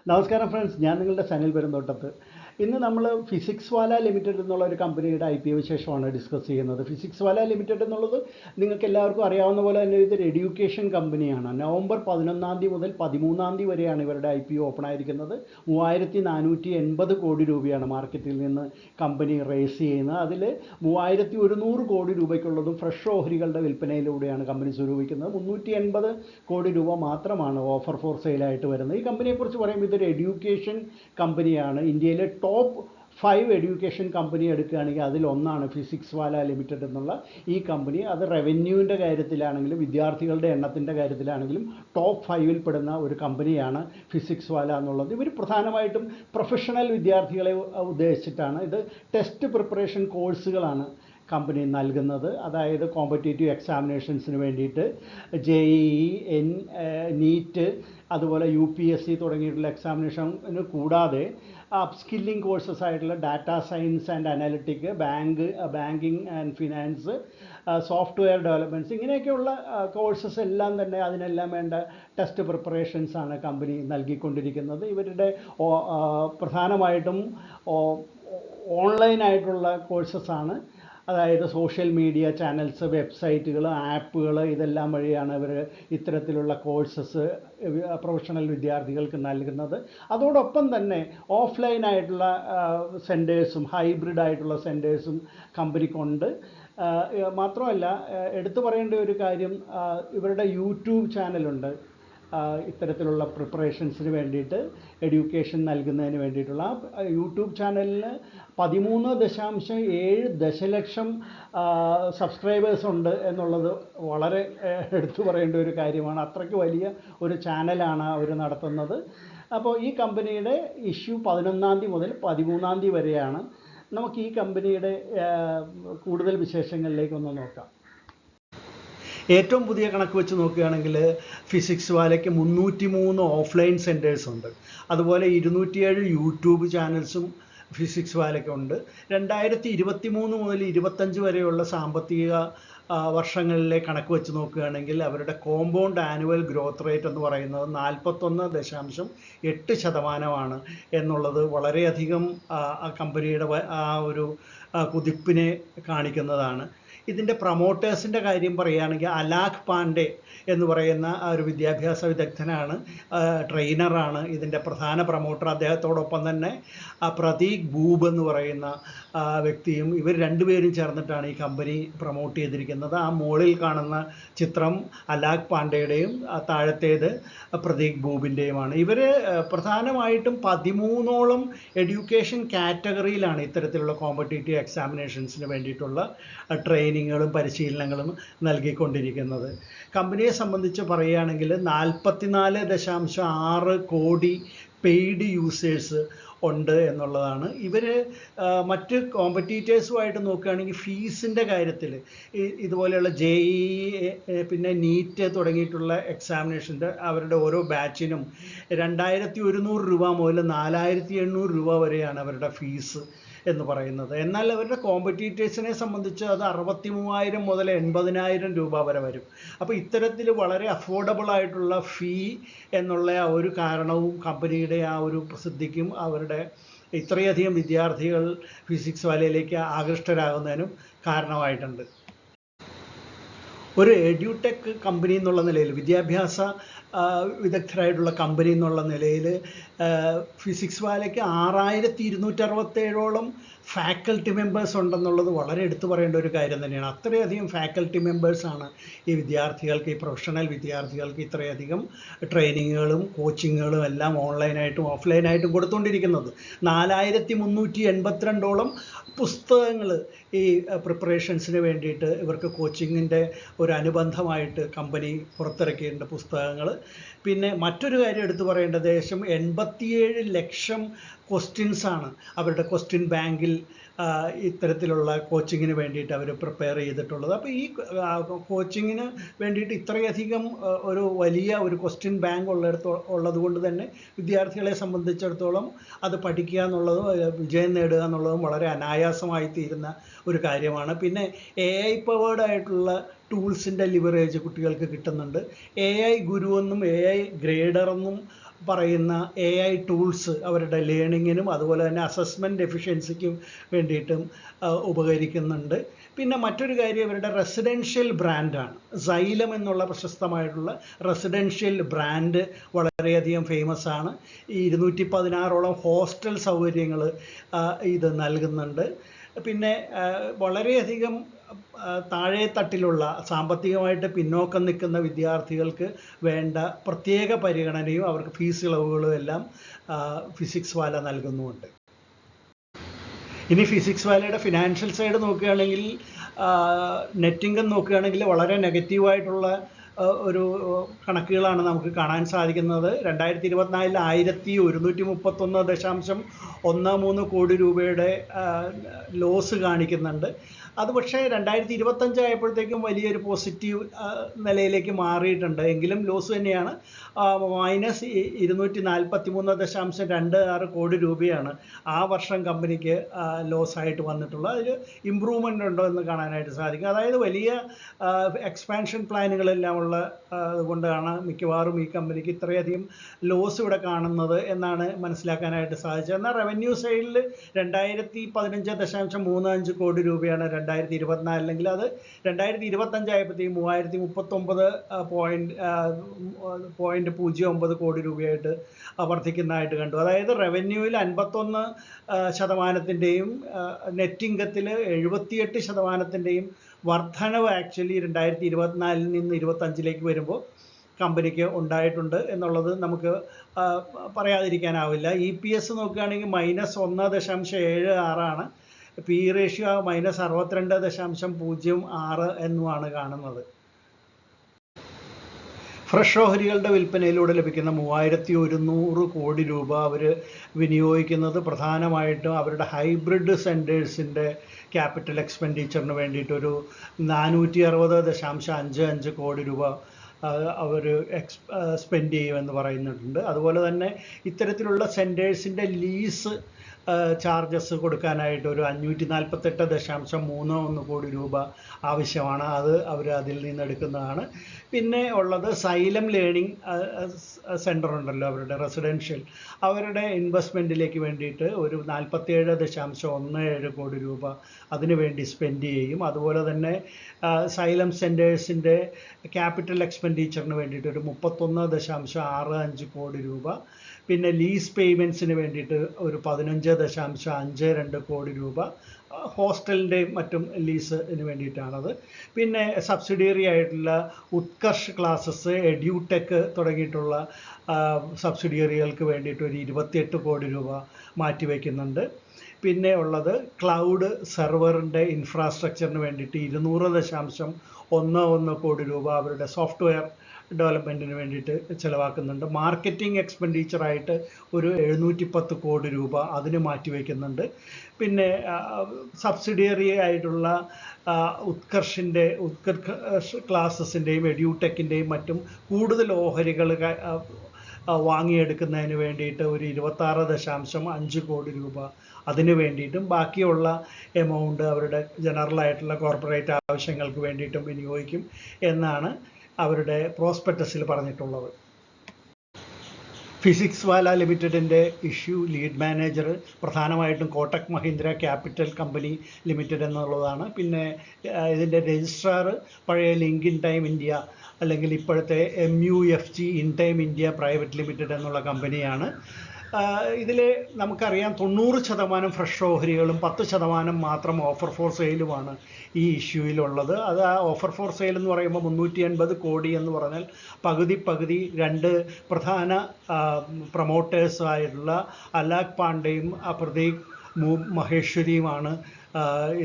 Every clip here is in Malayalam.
നമസ്കാരം ഫ്രണ്ട്സ്, ഞാൻ നിങ്ങളുടെ സനിൽ പെരുന്തോട്ടത്ത്. ഇന്ന് നമ്മൾ ഫിസിക്സ് വാല ലിമിറ്റഡ് എന്നുള്ള ഒരു കമ്പനിയുടെ IPO വിശേഷമാണ് ഡിസ്കസ് ചെയ്യുന്നത്. ഫിസിക്സ് വാല ലിമിറ്റഡ് എന്നുള്ളത് നിങ്ങൾക്ക് എല്ലാവർക്കും അറിയാവുന്ന പോലെ തന്നെ ഇതൊരു എഡ്യൂക്കേഷൻ കമ്പനിയാണ്. നവംബർ 11 മുതൽ 13 വരെയാണ് ഇവരുടെ IPO ഓപ്പൺ ആയിരിക്കുന്നത്. 3480 കോടി രൂപയാണ് മാർക്കറ്റിൽ നിന്ന് കമ്പനി റേസ് ചെയ്യുന്നത്. അതിൽ 3100 കോടി രൂപയ്ക്കുള്ളതും ഫ്രഷ് ഓഹരികളുടെ വിൽപ്പനയിലൂടെയാണ് കമ്പനി സ്വരൂപിക്കുന്നത്. 380 കോടി രൂപ മാത്രമാണ് ഓഫർ ഫോർ സെയിലായിട്ട് വരുന്നത്. ഈ കമ്പനിയെക്കുറിച്ച് പറയുമ്പോൾ ഇതൊരു എഡ്യൂക്കേഷൻ കമ്പനിയാണ്. ഇന്ത്യയിലെ ടോപ്പ് 5 എഡ്യൂക്കേഷൻ കമ്പനി എടുക്കുകയാണെങ്കിൽ അതിലൊന്നാണ് ഫിസിക്സ് വാല ലിമിറ്റഡ് എന്നുള്ള ഈ കമ്പനി. അത് റവന്യൂവിൻ്റെ കാര്യത്തിലാണെങ്കിലും വിദ്യാർത്ഥികളുടെ എണ്ണത്തിൻ്റെ കാര്യത്തിലാണെങ്കിലും ടോപ്പ് 5-ൽ പെടുന്ന ഒരു കമ്പനിയാണ് ഫിസിക്സ് വാല എന്നുള്ളത്. ഇവർ പ്രധാനമായിട്ടും പ്രൊഫഷണൽ വിദ്യാർത്ഥികളെ ഉദ്ദേശിച്ചിട്ടാണ്. ഇത് ടെസ്റ്റ് പ്രിപ്പറേഷൻ കോഴ്സുകളാണ് കമ്പനി നൽകുന്നത്. അതായത് കോമ്പറ്റേറ്റീവ് എക്സാമിനേഷൻസിന് വേണ്ടിയിട്ട് JEE, നീറ്റ്, അതുപോലെ UPSC തുടങ്ങിയിട്ടുള്ള എക്സാമിനേഷന് കൂടാതെ അപ്സ്കില്ലിംഗ് കോഴ്സസ് ആയിട്ടുള്ള data science and analytic, banking and finance, software developments, ഇങ്ങനെയൊക്കെയുള്ള കോഴ്സസ് എല്ലാം തന്നെ അതിനെല്ലാം വേണ്ട ടെസ്റ്റ് പ്രിപ്പറേഷൻസാണ് കമ്പനി നൽകിക്കൊണ്ടിരിക്കുന്നത്. ഇവരുടെ പ്രധാനമായിട്ടും ഓൺലൈനായിട്ടുള്ള കോഴ്സസാണ്. അതായത് സോഷ്യൽ മീഡിയ ചാനൽസ്, വെബ്സൈറ്റുകൾ, ആപ്പുകൾ, ഇതെല്ലാം വഴിയാണ് ഇവർ ഇത്തരത്തിലുള്ള കോഴ്സസ് പ്രൊഫഷണൽ വിദ്യാർത്ഥികൾക്ക് നൽകുന്നത്. അതോടൊപ്പം തന്നെ ഓഫ്ലൈനായിട്ടുള്ള സെൻറ്റേഴ്സും ഹൈബ്രിഡായിട്ടുള്ള സെൻറ്റേഴ്സും കമ്പനിക്കുണ്ട്. മാത്രമല്ല എടുത്തു പറയേണ്ട ഒരു കാര്യം, ഇവരുടെ യൂട്യൂബ് ചാനലുണ്ട്. ഇത്തരത്തിലുള്ള പ്രിപ്പറേഷൻസിന് വേണ്ടിയിട്ട് എഡ്യൂക്കേഷൻ നൽകുന്നതിന് വേണ്ടിയിട്ടുള്ള യൂട്യൂബ് ചാനലിന് 13.7 ദശലക്ഷം സബ്സ്ക്രൈബേഴ്സ് ഉണ്ട് എന്നുള്ളത് വളരെ എടുത്തു പറയേണ്ട ഒരു കാര്യമാണ്. അത്രയ്ക്ക് വലിയ ഒരു ചാനലാണ് അവർ നടത്തുന്നത്. അപ്പോൾ ഈ കമ്പനിയുടെ ഇഷ്യൂ 11 മുതൽ 13 വരെയാണ്. നമുക്ക് ഈ കമ്പനിയുടെ കൂടുതൽ വിശേഷങ്ങളിലേക്കൊന്ന് നോക്കാം. ഏറ്റവും പുതിയ കണക്ക് വെച്ച് നോക്കുകയാണെങ്കിൽ ഫിസിക്സ് വാലയ്ക്ക് 303 ഓഫ്ലൈൻ സെൻറ്റേഴ്സ് ഉണ്ട്. അതുപോലെ 207 യൂട്യൂബ് ചാനൽസും ഫിസിക്സ് വാലയ്ക്കുണ്ട്. 2023 മുതൽ 25 വരെയുള്ള സാമ്പത്തിക വർഷങ്ങളിലെ കണക്ക് വെച്ച് നോക്കുകയാണെങ്കിൽ അവരുടെ കോമ്പൗണ്ട് ആനുവൽ ഗ്രോത്ത് റേറ്റ് എന്ന് പറയുന്നത് 41.8% എന്നുള്ളത് വളരെയധികം കമ്പനിയുടെ ആ ഒരു കുതിപ്പിനെ കാണിക്കുന്നതാണ്. ഇതിൻ്റെ പ്രൊമോട്ടേഴ്സിൻ്റെ കാര്യം പറയുകയാണെങ്കിൽ അലാഖ് പാണ്ഡെ എന്ന് പറയുന്ന ഒരു വിദ്യാഭ്യാസ വിദഗ്ധനാണ്, ട്രെയിനറാണ് ഇതിൻ്റെ പ്രധാന പ്രൊമോട്ടർ. അദ്ദേഹത്തോടൊപ്പം തന്നെ പ്രതീക് ബൂബ് എന്ന് പറയുന്ന വ്യക്തിയും, ഇവർ രണ്ടുപേരും ചേർന്നിട്ടാണ് ഈ കമ്പനി പ്രൊമോട്ട് ചെയ്തിരിക്കുന്നത്. ആ മുകളിൽ കാണുന്ന ചിത്രം അലാഖ് പാണ്ഡെയുടെയും താഴത്തേത് പ്രതീക് ബൂബിൻ്റെയുമാണ്. ഇവർ പ്രധാനമായിട്ടും 13ഓളം എഡ്യൂക്കേഷൻ കാറ്റഗറിയിലാണ് ഇത്തരത്തിലുള്ള കോമ്പറ്റേറ്റീവ് എക്സാമിനേഷൻസിന് വേണ്ടിയിട്ടുള്ള ട്രെയിനിങ്ങുകളും പരിശീലനങ്ങളും നൽകിക്കൊണ്ടിരിക്കുന്നത്. കമ്പനിയെ സംബന്ധിച്ച് പറയുകയാണെങ്കിൽ 44.6 കോടി പെയ്ഡ് യൂസേഴ്സ് ഉണ്ട് എന്നുള്ളതാണ്. ഇവർ മറ്റ് കോമ്പറ്റീറ്റേഴ്സുമായിട്ട് നോക്കുകയാണെങ്കിൽ ഫീസിൻ്റെ കാര്യത്തിൽ ഇതുപോലെയുള്ള JEE, പിന്നെ നീറ്റ് തുടങ്ങിയിട്ടുള്ള എക്സാമിനേഷൻ്റെ അവരുടെ ഓരോ ബാച്ചിനും 2100 രൂപ മുതൽ 4800 രൂപ വരെയാണ് അവരുടെ ഫീസ് എന്ന് പറയുന്നത്. എന്നാൽ അവരുടെ കോമ്പറ്റീറ്റേഴ്സിനെ സംബന്ധിച്ച് അത് 63,000 മുതൽ 80,000 രൂപ വരെ വരും. അപ്പോൾ ഇത്തരത്തിൽ വളരെ അഫോർഡബിൾ ആയിട്ടുള്ള ഫീ എന്നുള്ള ആ ഒരു കാരണവും കമ്പനിയുടെ ആ ഒരു പ്രസിദ്ധിക്കും അവരുടെ ഇത്രയധികം വിദ്യാർത്ഥികൾ ഫിസിക്സ് വാലയിലേക്ക് ആകൃഷ്ടരാകുന്നതിനും കാരണമായിട്ടുണ്ട്. ഒരു എഡ്യൂടെക് കമ്പനി എന്നുള്ള നിലയിൽ, വിദ്യാഭ്യാസ വിദഗ്ധരായിട്ടുള്ള കമ്പനി എന്നുള്ള നിലയിൽ ഫിസിക്സ് വാലയ്ക്ക് 6267ഓളം ഫാക്കൽറ്റി മെമ്പേഴ്സ് ഉണ്ടെന്നുള്ളത് വളരെ എടുത്തു പറയേണ്ട ഒരു കാര്യം തന്നെയാണ്. അത്രയധികം ഫാക്കൽറ്റി മെമ്പേഴ്സാണ് ഈ വിദ്യാർത്ഥികൾക്ക്, ഈ പ്രൊഫഷണൽ വിദ്യാർത്ഥികൾക്ക് ഇത്രയധികം ട്രെയിനിങ്ങുകളും കോച്ചിങ്ങുകളും എല്ലാം ഓൺലൈനായിട്ടും ഓഫ്ലൈനായിട്ടും കൊടുത്തുകൊണ്ടിരിക്കുന്നത്. 4382ഓളം പുസ്തകങ്ങൾ ഈ പ്രിപ്പറേഷൻസിന് വേണ്ടിയിട്ട് ഇവർക്ക് കോച്ചിങ്ങിൻ്റെ ഒരു അനുബന്ധമായിട്ട് കമ്പനി പുറത്തിറക്കിയിട്ടുണ്ട് പുസ്തകങ്ങൾ. പിന്നെ മറ്റൊരു കാര്യം എടുത്തു പറയേണ്ടത്, ഏകദേശം 87 ലക്ഷം ക്വസ്റ്റ്യൻസാണ് അവരുടെ ക്വസ്റ്റ്യൻ ബാങ്കിൽ ഇത്തരത്തിലുള്ള കോച്ചിങ്ങിന് വേണ്ടിയിട്ട് അവർ പ്രിപ്പയർ ചെയ്തിട്ടുള്ളത്. അപ്പോൾ ഈ കോച്ചിങ്ങിന് വേണ്ടിയിട്ട് ഇത്രയധികം ഒരു വലിയ ഒരു ക്വസ്റ്റ്യൻ ബാങ്ക് ഉള്ളത് കൊണ്ട് തന്നെ വിദ്യാർത്ഥികളെ സംബന്ധിച്ചിടത്തോളം അത് പഠിക്കുക എന്നുള്ളതും വിജയം നേടുക എന്നുള്ളതും വളരെ അനായാസമായി തീരുന്ന ഒരു കാര്യമാണ്. പിന്നെ AI പവേർഡ് ആയിട്ടുള്ള ടൂൾസിൻ്റെ ലിവറേജ് കുട്ടികൾക്ക് കിട്ടുന്നുണ്ട്. AI ഗുരു എന്നും AI ഗ്രേഡർ എന്നും പറയുന്ന AI ടൂൾസ് അവരുടെ ലേണിങ്ങിനും അതുപോലെ തന്നെ അസസ്മെൻറ്റ് എഫിഷ്യൻസിക്കും വേണ്ടിയിട്ടും ഉപകരിക്കുന്നുണ്ട്. പിന്നെ മറ്റൊരു കാര്യം ഇവരുടെ റെസിഡൻഷ്യൽ ബ്രാൻഡാണ്. സൈലം എന്നുള്ള പ്രശസ്തമായിട്ടുള്ള റെസിഡൻഷ്യൽ ബ്രാൻഡ് വളരെയധികം ഫേമസ് ആണ്. ഈ 216ഓളം ഹോസ്റ്റൽ സൗകര്യങ്ങൾ ഇത് നൽകുന്നുണ്ട്. പിന്നെ വളരെയധികം താഴെ തട്ടിലുള്ള സാമ്പത്തികമായിട്ട് പിന്നോക്കം നിൽക്കുന്ന വിദ്യാർത്ഥികൾക്ക് വേണ്ട പ്രത്യേക പരിഗണനയും അവർക്ക് ഫീസ് ഇളവുകളും എല്ലാം ഫിസിക്സ് വാല നൽകുന്നുമുണ്ട്. ഇനി ഫിസിക്സ് വാലയുടെ ഫിനാൻഷ്യൽ സൈഡ് നോക്കുകയാണെങ്കിൽ നെറ്റ് ഇൻകം നോക്കുകയാണെങ്കിൽ വളരെ നെഗറ്റീവായിട്ടുള്ള ഒരു കണക്കുകളാണ് നമുക്ക് കാണാൻ സാധിക്കുന്നത്. 2024 1131.13 കോടി രൂപയുടെ ലോസ് കാണിക്കുന്നുണ്ട്. അത് പക്ഷേ 2025 ആയപ്പോഴത്തേക്കും വലിയൊരു പോസിറ്റീവ് നിലയിലേക്ക് മാറിയിട്ടുണ്ട്. എങ്കിലും ലോസ് തന്നെയാണ്. -243.26 കോടി രൂപയാണ് ആ വർഷം കമ്പനിക്ക് ലോസ് ആയിട്ട് വന്നിട്ടുള്ളത്. അതിൽ ഇമ്പ്രൂവ്മെൻ്റ് ഉണ്ടോ എന്ന് കാണാനായിട്ട് സാധിക്കും. അതായത് വലിയ എക്സ്പാൻഷൻ പ്ലാനുകളെല്ലാം ഉള്ള അതുകൊണ്ടാണ് മിക്കവാറും ഈ കമ്പനിക്ക് ഇത്രയധികം ലോസ് ഇവിടെ കാണുന്നത് എന്നാണ് മനസ്സിലാക്കാനായിട്ട് സാധിച്ചത്. എന്നാൽ റവന്യൂ സൈഡിൽ 2015.35 കോടി രൂപയാണ് 2024, അത് 2025 ആയപ്പോഴത്തേക്കും 3039.09 കോടി രൂപയായിട്ട് വർദ്ധിക്കുന്നതായിട്ട് കണ്ടു. അതായത് റവന്യൂവിൽ 51%, നെറ്റ് ഇൻകത്തിൽ 78% വർധനവ് ആക്ച്വലി 2024 നിന്ന് 2025 വരുമ്പോൾ കമ്പനിക്ക് ഉണ്ടായിട്ടുണ്ട് എന്നുള്ളത് നമുക്ക് പറയാതിരിക്കാനാവില്ല. EPS നോക്കുകയാണെങ്കിൽ -1.76 PE റേഷ്യോ -62.06 എന്നുമാണ് കാണുന്നത്. ഫ്രഷ് ഓഹരികളുടെ വിൽപ്പനയിലൂടെ ലഭിക്കുന്ന 3100 കോടി രൂപ അവർ വിനിയോഗിക്കുന്നത് പ്രധാനമായിട്ടും അവരുടെ ഹൈബ്രിഡ് സെൻറ്റേഴ്സിൻ്റെ ക്യാപിറ്റൽ എക്സ്പെൻഡിച്ചറിന് വേണ്ടിയിട്ടൊരു 460.55 കോടി രൂപ അവർ സ്പെൻഡ് ചെയ്യുമെന്ന് പറയുന്നുണ്ട്. അതുപോലെ തന്നെ ഇത്തരത്തിലുള്ള സെൻറ്റേഴ്സിൻ്റെ ലീസ് ചാർജസ് കൊടുക്കാനായിട്ട് ഒരു 548.31 കോടി രൂപ ആവശ്യമാണ്. അത് അവർ അതിൽ നിന്ന് എടുക്കുന്നതാണ്. പിന്നെ ഉള്ളത് സൈലം ലേണിംഗ് സെൻറ്റർ ഉണ്ടല്ലോ, അവരുടെ റെസിഡൻഷ്യൽ, അവരുടെ ഇൻവെസ്റ്റ്മെൻറ്റിലേക്ക് വേണ്ടിയിട്ട് ഒരു 47.17 കോടി രൂപ അതിനു വേണ്ടി സ്പെൻഡ് ചെയ്യും. അതുപോലെ തന്നെ സൈലം സെൻറ്റേഴ്സിൻ്റെ ക്യാപിറ്റൽ എക്സ്പെൻഡിച്ചറിന് വേണ്ടിയിട്ട് ഒരു 31.65 കോടി രൂപ, പിന്നെ ലീസ് പേയ്മെൻറ്റ്സിന് വേണ്ടിയിട്ട് ഒരു 15.52 കോടി രൂപ, ഹോസ്റ്റലിൻ്റെയും മറ്റും ലീസിന് വേണ്ടിയിട്ടാണത്. പിന്നെ സബ്സിഡിയറി ആയിട്ടുള്ള ഉത്കർഷ് ക്ലാസസ്, എഡ്യൂടെക് തുടങ്ങിയിട്ടുള്ള സബ്സിഡിയറികൾക്ക് വേണ്ടിയിട്ട് ഒരു 28 കോടി രൂപ മാറ്റിവെക്കുന്നുണ്ട്. പിന്നെ ഉള്ളത് ക്ലൗഡ് സെർവറിൻ്റെ ഇൻഫ്രാസ്ട്രക്ചറിന് വേണ്ടിയിട്ട് 200.11 കോടി രൂപ അവരുടെ സോഫ്റ്റ്വെയർ ഡെവലപ്മെൻറ്റിന് വേണ്ടിയിട്ട് ചിലവാക്കുന്നുണ്ട്. മാർക്കറ്റിംഗ് എക്സ്പെൻഡിച്ചറായിട്ട് ഒരു 710 കോടി രൂപ അതിന് മാറ്റിവെക്കുന്നുണ്ട്. പിന്നെ സബ്സിഡിയറി ആയിട്ടുള്ള ഉത്കർഷ് ക്ലാസസിൻ്റെയും എഡ്യൂടെക്കിൻ്റെയും മറ്റും കൂടുതൽ ഓഹരികൾ വാങ്ങിയെടുക്കുന്നതിന് വേണ്ടിയിട്ട് ഒരു 26.5 കോടി രൂപ അതിന് വേണ്ടിയിട്ടും, ബാക്കിയുള്ള എമൗണ്ട് അവരുടെ ജനറലായിട്ടുള്ള കോർപ്പറേറ്റ് ആവശ്യങ്ങൾക്ക് വേണ്ടിയിട്ടും വിനിയോഗിക്കും എന്നാണ് അവരുടെ പ്രോസ്പെക്ടസിൽ പറഞ്ഞിട്ടുള്ളത്. ഫിസിക്സ് വാല ലിമിറ്റഡിൻ്റെ ഇഷ്യൂ ലീഡ് മാനേജർ പ്രധാനമായിട്ടും Kotak Mahindra capital company limited എന്നുള്ളതാണ്. പിന്നെ ഇതിൻ്റെ രജിസ്ട്രാർ പഴയ ലിങ്ക് ഇൻ ടൈം ഇന്ത്യ അല്ലെങ്കിൽ ഇപ്പോഴത്തെ MUFG in time India private limited എന്നുള്ള കമ്പനിയാണ്. ഇതിൽ നമുക്കറിയാം 90% ഫ്രഷ് ഓഹരികളും 10% മാത്രം ഓഫർ ഫോർ സെയിലുമാണ് ഈ ഇഷ്യൂയിലുള്ളത്. അത് ആ ഓഫർ ഫോർ സെയിൽ എന്ന് പറയുമ്പോൾ 380 കോടി എന്ന് പറഞ്ഞാൽ പകുതി രണ്ട് പ്രധാന പ്രൊമോട്ടേഴ്സ് ആയിട്ടുള്ള അലാഖ് പാണ്ഡെയും പ്രതീക് മഹേശ്വരിയുമാണ്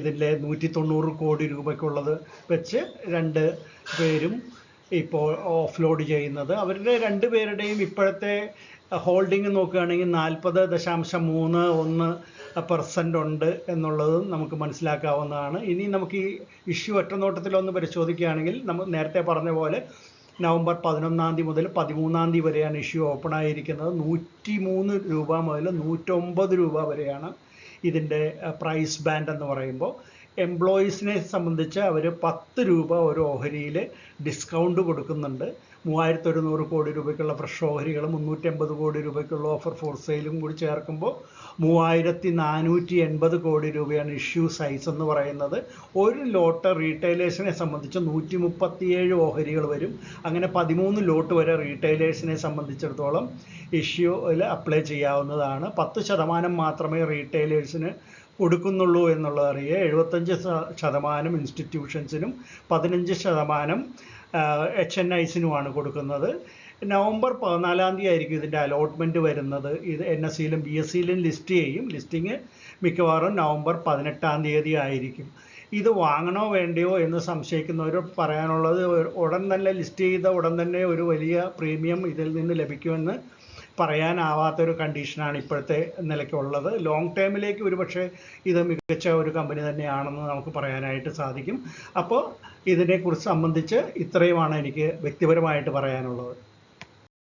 ഇതിൻ്റെ 190 കോടി രൂപയ്ക്കുള്ളത് വെച്ച് രണ്ട് പേരും ഇപ്പോൾ ഓഫ്ലോഡ് ചെയ്യുന്നത്. അവരുടെ രണ്ടുപേരുടെയും ഇപ്പോഴത്തെ ഹോൾഡിംഗ് നോക്കുകയാണെങ്കിൽ 40.31% ഉണ്ട് എന്നുള്ളത് നമുക്ക് മനസ്സിലാക്കാവുന്നതാണ്. ഇനി നമുക്ക് ഈ ഇഷ്യൂ ഒറ്റനോട്ടത്തിലൊന്ന് പരിശോധിക്കുകയാണെങ്കിൽ നമ്മൾ നേരത്തെ പറഞ്ഞ പോലെ നവംബർ 11 മുതൽ 13 വരെയാണ് ഇഷ്യൂ ഓപ്പൺ ആയിരിക്കുന്നത്. 103 രൂപ മുതൽ 109 രൂപ വരെയാണ് ഇതിൻ്റെ പ്രൈസ് ബാൻഡ് എന്ന് പറയുമ്പോൾ. എംപ്ലോയീസിനെ സംബന്ധിച്ച് അവർ 10 രൂപ ഒരു ഓഹരിയിൽ ഡിസ്കൗണ്ട് കൊടുക്കുന്നുണ്ട്. 3100 കോടി രൂപയ്ക്കുള്ള ഫ്രഷ് ഓഹരികളും 350 കോടി രൂപയ്ക്കുള്ള ഓഫർ ഫോർ സെയിലും കൂടി ചേർക്കുമ്പോൾ 3480 കോടി രൂപയാണ് ഇഷ്യൂ സൈസ് എന്ന് പറയുന്നത്. ഒരു ലോട്ട് റീറ്റെയിലേഴ്സിനെ സംബന്ധിച്ച് 137 ഓഹരികൾ വരും. അങ്ങനെ 13 ലോട്ട് വരെ റീറ്റെയിലേഴ്സിനെ സംബന്ധിച്ചിടത്തോളം ഇഷ്യൂവിൽ അപ്ലൈ ചെയ്യാവുന്നതാണ്. 10% മാത്രമേ റീറ്റെയിലേഴ്സിന് കൊടുക്കുന്നുള്ളൂ എന്നുള്ളത് അറിയുക. 75% ഇൻസ്റ്റിറ്റ്യൂഷൻസിനും 15% HNIസിനുമാണ് കൊടുക്കുന്നത്. നവംബർ 14 ആയിരിക്കും ഇതിൻ്റെ അലോട്ട്മെൻറ്റ് വരുന്നത്. ഇത് NSEയിലും BSEയിലും ലിസ്റ്റ് ചെയ്യും. ലിസ്റ്റിംഗ് മിക്കവാറും നവംബർ 18 ആയിരിക്കും. ഇത് വാങ്ങണോ വേണ്ടയോ എന്ന് സംശയിക്കുന്നവർ പറയാനുള്ളത്, ഉടൻ തന്നെ ലിസ്റ്റ് ചെയ്ത ഉടൻ തന്നെ ഒരു വലിയ പ്രീമിയം ഇതിൽ നിന്ന് ലഭിക്കുമെന്ന് പറയാനാവാത്തൊരു കണ്ടീഷനാണ് ഇപ്പോഴത്തെ നിലയ്ക്കുള്ളത്. ലോങ് ടേമിലേക്ക് ഒരുപക്ഷെ ഇത് മികച്ച ഒരു കമ്പനി തന്നെയാണെന്ന് നമുക്ക് പറയാനായിട്ട് സാധിക്കും. അപ്പോൾ ഇതിനെക്കുറിച്ച് സംബന്ധിച്ച് ഇത്രയുമാണ് എനിക്ക് വ്യക്തിപരമായിട്ട് പറയാനുള്ളത്.